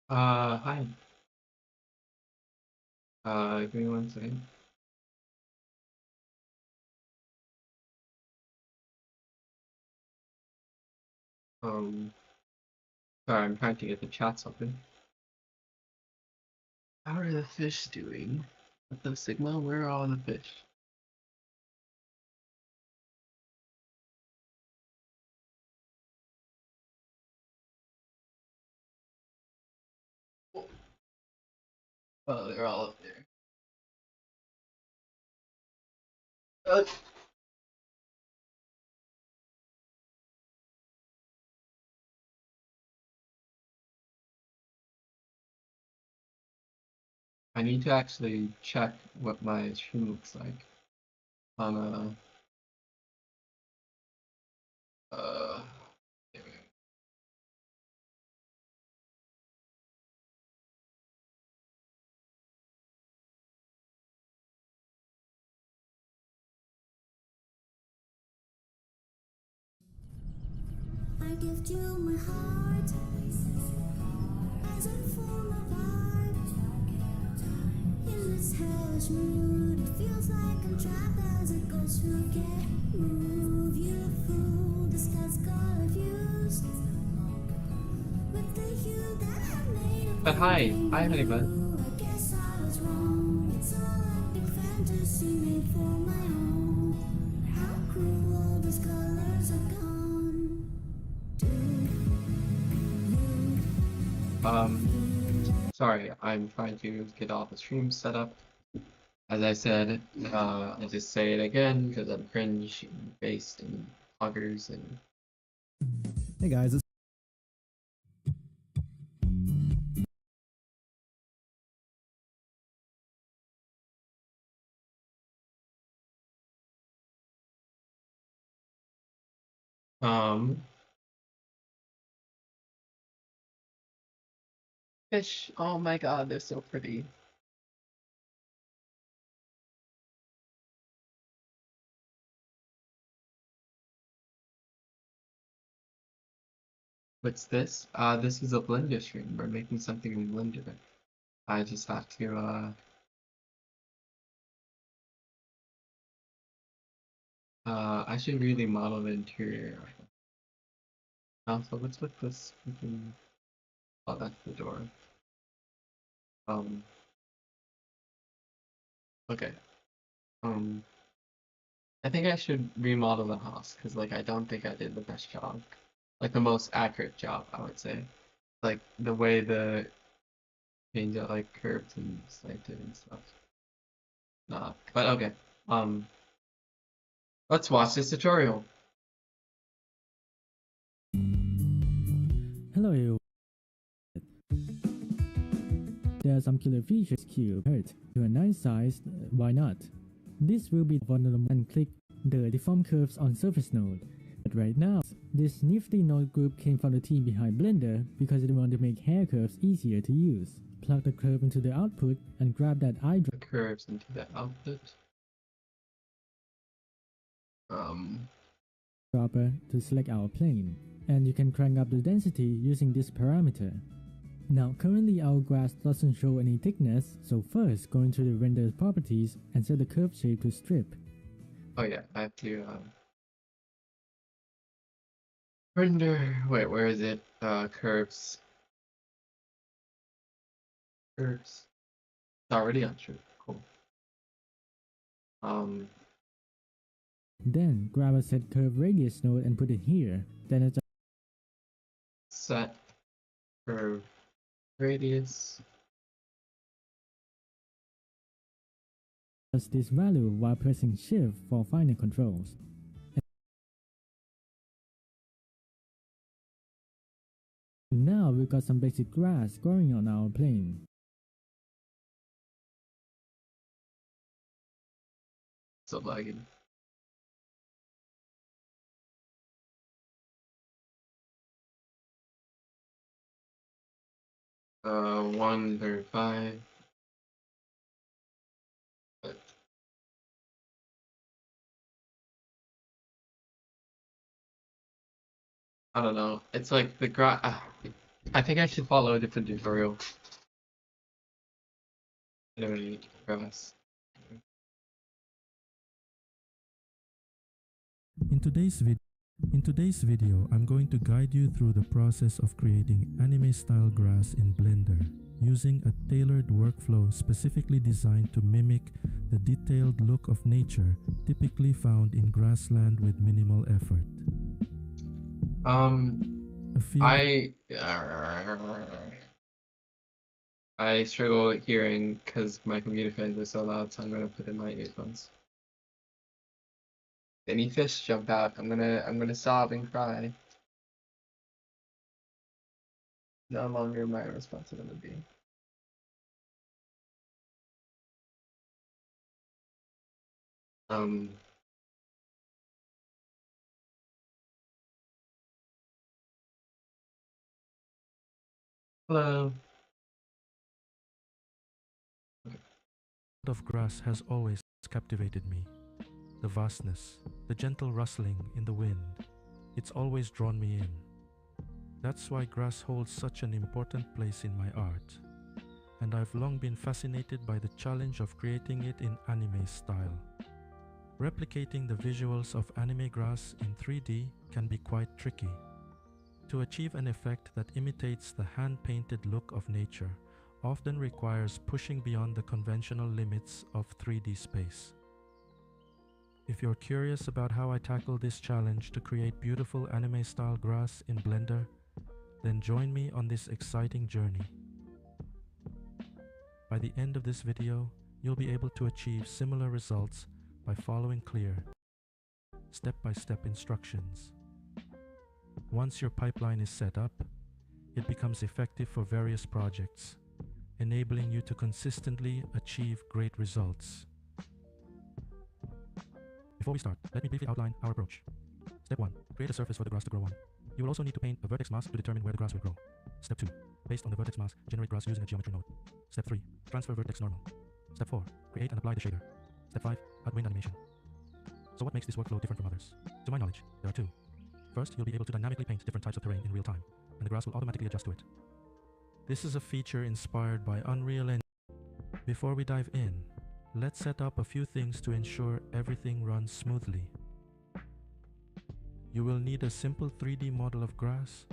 Hi. Give me one second. Um, Sorry, I'm trying to get the chats open. How are the fish doing? What the Sigma? Where are all the fish? Oh, they're all up there. Uh, I need to actually check what my stream looks like on there we go. I give you my heart as a form of art. In this hellish mood, it feels like I'm trapped as a ghost who can't move. You fool, the sky's got views with the hue that I made of But hi, hi, Honeybutt. blue. I guess I was wrong. It's all a big fantasy made for my own. How cruel these colors are gone. Sorry, I'm trying to get all the streams set up. As I said, I'll just say it again because I'm cringe based and poggers and Hey guys, um fish. Oh my god, they're so pretty. What's this? This is a Blender stream. We're making something in Blender. I just have to, I should really model the interior. Also, what's with this freaking, oh, that's the door. Um, okay. Um, I think I should remodel the house, because, like, I don't think I did the best job. Like, the most accurate job, I would say. Like, the way the paint out, like, curved and slanted and stuff. Nah, but okay. Um, let's watch this tutorial. hello everyone. There are some killer features cube hurt to a nice size, why not? This will be vulnerable and click the deform curves on surface node. But right now, this nifty node group came from the team behind Blender because they want to make hair curves easier to use. Plug the curve into the output and grab that The curves into the output. eyedropper to select our plane, and you can crank up the density using this parameter. Now currently our grass doesn't show any thickness, so first go into the render properties and set the curve shape to strip. Oh yeah, I have to render. Wait, where is it? Curves. Curves. It's already on true. Cool. Um, Then grab a set curve radius node and put it here. Then adjust Set curve radius. this value while pressing shift for finer controls. And now we've got some basic grass growing on our plane. So lagging. 135. But I don't know. It's like the grass. I think I should follow a different tutorial. I don't need grass. In today's video, I'm going to guide you through the process of creating anime-style grass in Blender, using a tailored workflow specifically designed to mimic the detailed look of nature typically found in grassland with minimal effort. A field I struggle with hearing because my computer fans are so loud, so I'm gonna put in my earphones. Any fish jump out, I'm gonna sob and cry. No longer my responsibility. Um Hello. of grass has always captivated me. The vastness, the gentle rustling in the wind, it's always drawn me in. That's why grass holds such an important place in my art, and I've long been fascinated by the challenge of creating it in anime style. Replicating the visuals of anime grass in 3D can be quite tricky. To achieve an effect that imitates the hand-painted look of nature often requires pushing beyond the conventional limits of 3D space. If you're curious about how I tackle this challenge to create beautiful anime-style grass in Blender, then join me on this exciting journey. By the end of this video, you'll be able to achieve similar results by following clear, step-by-step instructions. Once your pipeline is set up, it becomes effective for various projects, enabling you to consistently achieve great results. Before we start, let me briefly outline our approach. Step 1. Create a surface for the grass to grow on. You will also need to paint a vertex mask to determine where the grass will grow. Step 2. Based on the vertex mask, generate grass using a geometry node. Step 3. Transfer vertex normal. Step 4. Create and apply the shader. Step 5. Add wind animation. So what makes this workflow different from others? To my knowledge, there are two. First, you'll be able to dynamically paint different types of terrain in real time, and the grass will automatically adjust to it. This is a feature inspired by Unreal Engine. Before we dive in, let's set up a few things to ensure everything runs smoothly. You will need a simple 3D model of grass.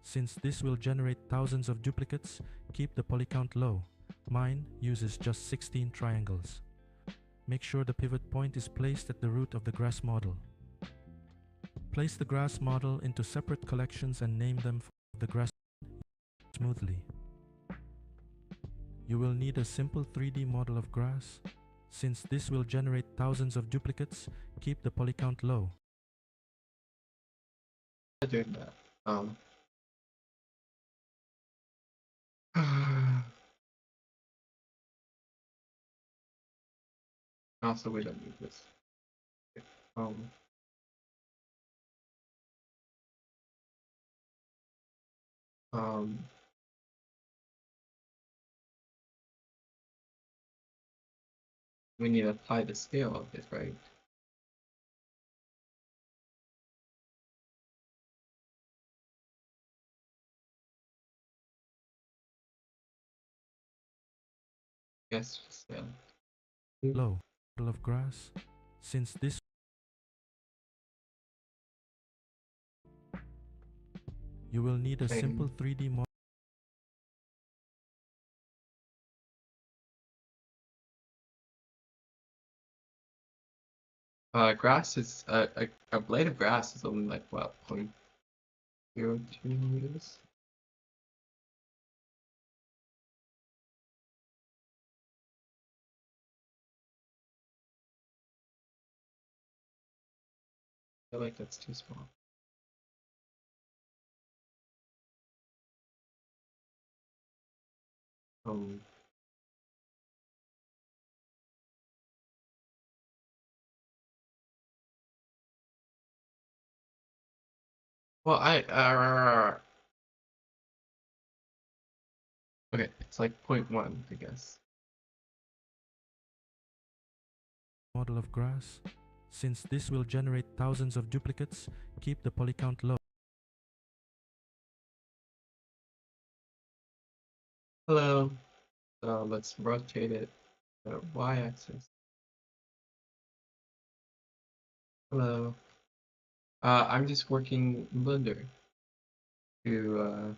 Since this will generate thousands of duplicates, keep the poly count low. Mine uses just 16 triangles. Make sure the pivot point is placed at the root of the grass model. Place the grass model into separate collections and name them for the grass smoothly. You will need a simple 3D model of grass. Since this will generate thousands of duplicates, keep the poly count low. Doing that. Also, we don't need this. Um, um, we need to apply the scale of it, right? Yes, scale. Low model of grass. Since this you will need a simple 3D model. Grass is a blade of grass is only like what 0.02 meters. I feel like that's too small. Um, well, okay, it's like 0.1, I guess. Model of grass. Since this will generate thousands of duplicates, keep the poly count low. Hello. So let's rotate it to y-axis. Hello. I'm just working in Blender to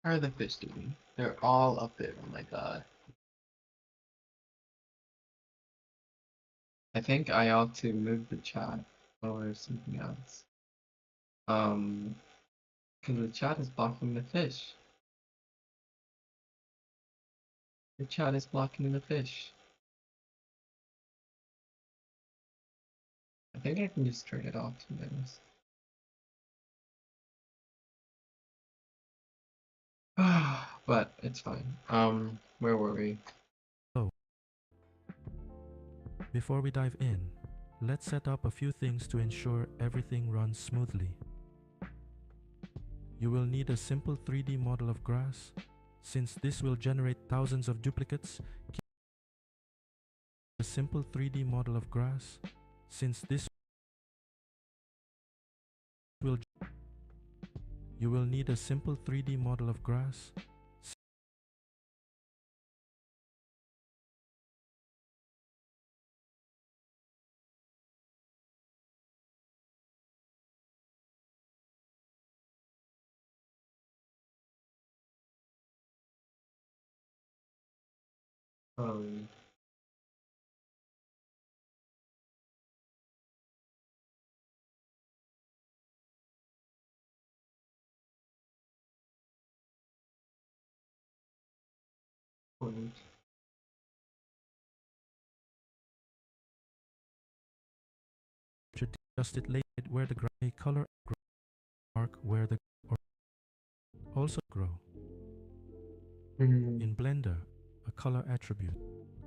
how are the fish doing? They're all up there. Oh my god. I think I ought to move the chat or something else. Because the chat is blocking the fish. The chat is blocking the fish. I think I can just turn it off, to be honest. But it's fine. Where were we? So, before we dive in, let's set up a few things to ensure everything runs smoothly. You will need a simple 3D model of grass. Since this will generate thousands of duplicates, keep a simple 3D model of grass. Since this will You will need a simple 3D model of grass. Um, point. Should adjust it later where the gray color mark where the or also grow. Mhm. In Blender, a color attribute,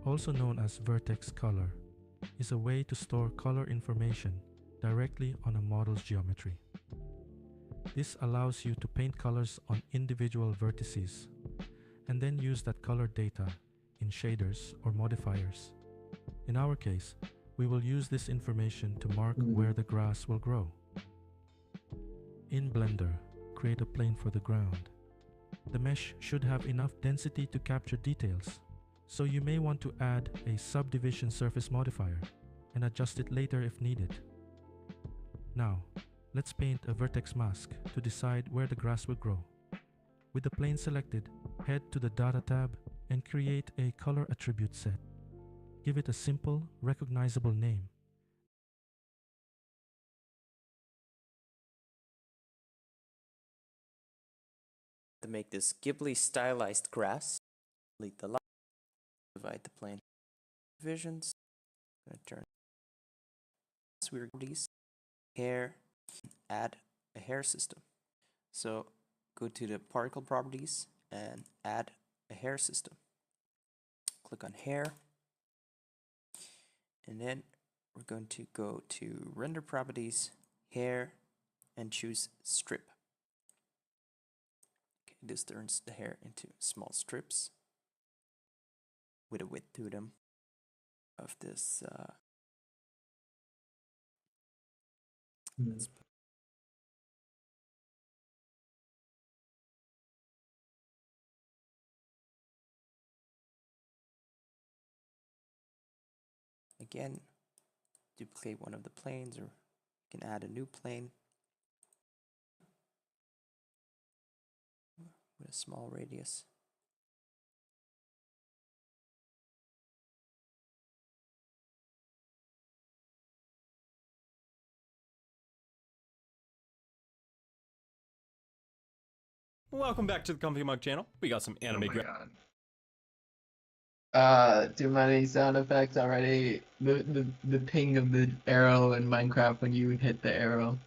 also known as vertex color, is a way to store color information directly on a model's geometry. This allows you to paint colors on individual vertices and then use that color data in shaders or modifiers. In our case, we will use this information to mark where the grass will grow. In Blender, create a plane for the ground. The mesh should have enough density to capture details, so you may want to add a subdivision surface modifier and adjust it later if needed. Now, let's paint a vertex mask to decide where the grass will grow. With the plane selected, head to the Data tab and create a color attribute set. Give it a simple, recognizable name. To make this Ghibli stylized grass, delete the line, divide the plane divisions. I'm going to turn weird properties, hair, add a hair system. So go to the particle properties and add a hair system. Click on hair, and then we're going to go to render properties, hair, and choose strip. Okay, this turns the hair into small strips with a width to them of this. Let's put again, duplicate one of the planes, or you can add a new plane with a small radius. Welcome back to the Comfy Mug channel. We got some Oh anime my god. Too many sound effects already. The ping of the arrow in Minecraft when you hit the arrow.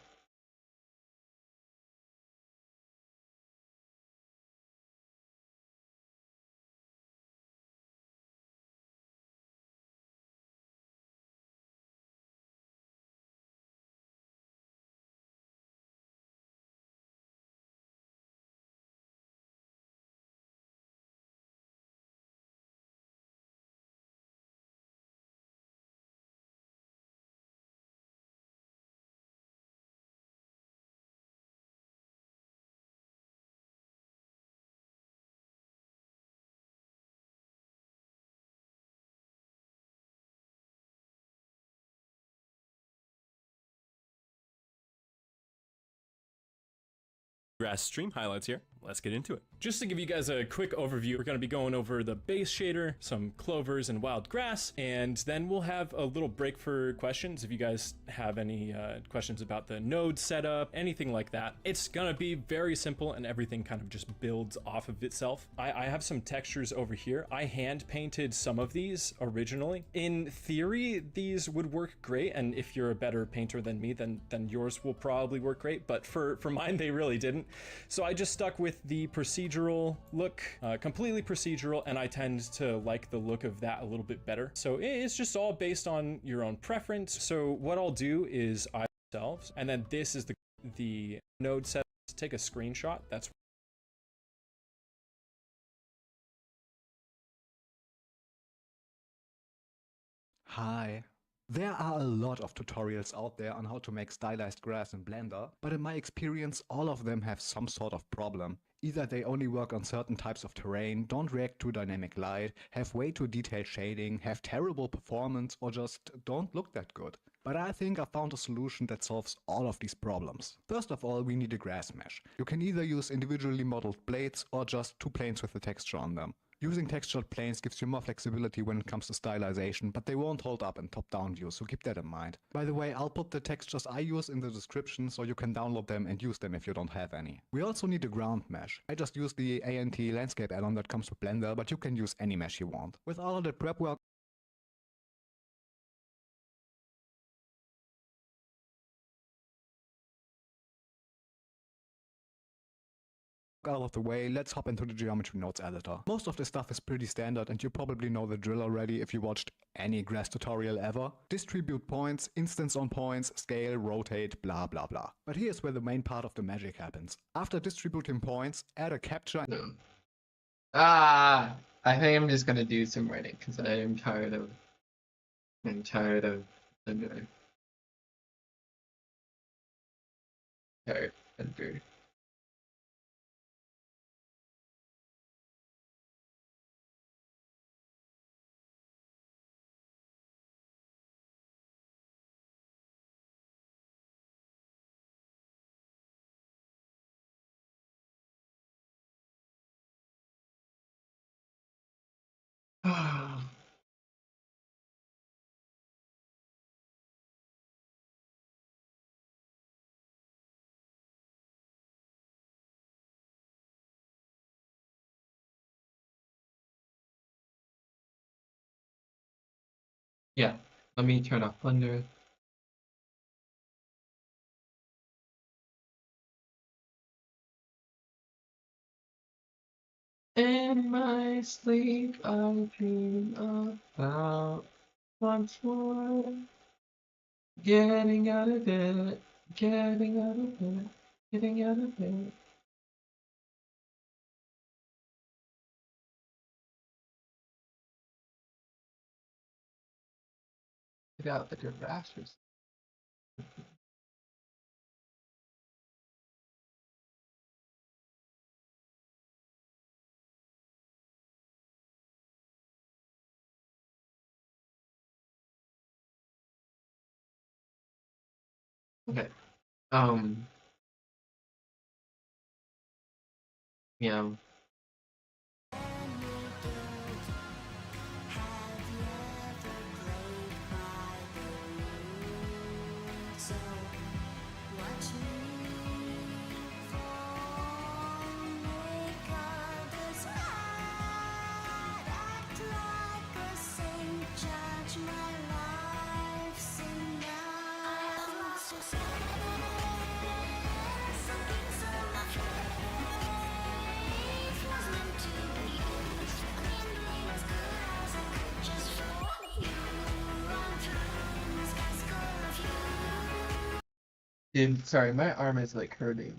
grass stream highlights here. Let's get into it. Just to give you guys a quick overview, we're going to be going over the base shader, some clovers and wild grass, and then we'll have a little break for questions. If you guys have any questions about the node setup, anything like that, it's going to be very simple and everything kind of just builds off of itself. I have some textures over here. I hand painted some of these originally. In theory, these would work great, and if you're a better painter than me, then yours will probably work great, but for mine, they really didn't. So I just stuck with the procedural look, completely procedural, and I tend to like the look of that a little bit better. So it's just all based on your own preference. So what I'll do is ourselves, and then this is the node set. Take a screenshot. That's Hi. There are a lot of tutorials out there on how to make stylized grass in Blender, but in my experience all of them have some sort of problem. Either they only work on certain types of terrain, don't react to dynamic light, have way too detailed shading, have terrible performance, or just don't look that good. But I think I found a solution that solves all of these problems. First of all, we need a grass mesh. You can either use individually modeled blades or just two planes with a texture on them. Using textured planes gives you more flexibility when it comes to stylization, but they won't hold up in top-down view, so keep that in mind. By the way, I'll put the textures I use in the description so you can download them and use them if you don't have any. We also need a ground mesh. I just use the ANT landscape add-on that comes with Blender, but you can use any mesh you want. With all of the prep work out of the way, let's hop into the geometry nodes editor. Most of this stuff is pretty standard and you probably know the drill already if you watched any grass tutorial ever. Distribute points, instance on points, scale, rotate, blah blah blah. But here's where the main part of the magic happens. After distributing points, add a capture. No. I think I'm just gonna do some writing because I'm tired of Blender. Tired of Blender. Yeah, let me turn off Blender. In my sleep, I dream about once more getting out of bed, getting out of bed, getting out of bed. Get out the disasters. Okay. Yeah. So watch me fall, make others mad, act like a saint, judge my life's enough. I've lost yourself. Something so much was meant to be. I didn't believe as good as I could just for you. Run through the skies full of you. Dude, sorry, my arm is like hurting.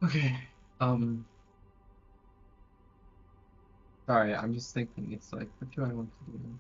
Okay. Um. Sorry, I'm just thinking. It's like, what do I want to do?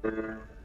Hello.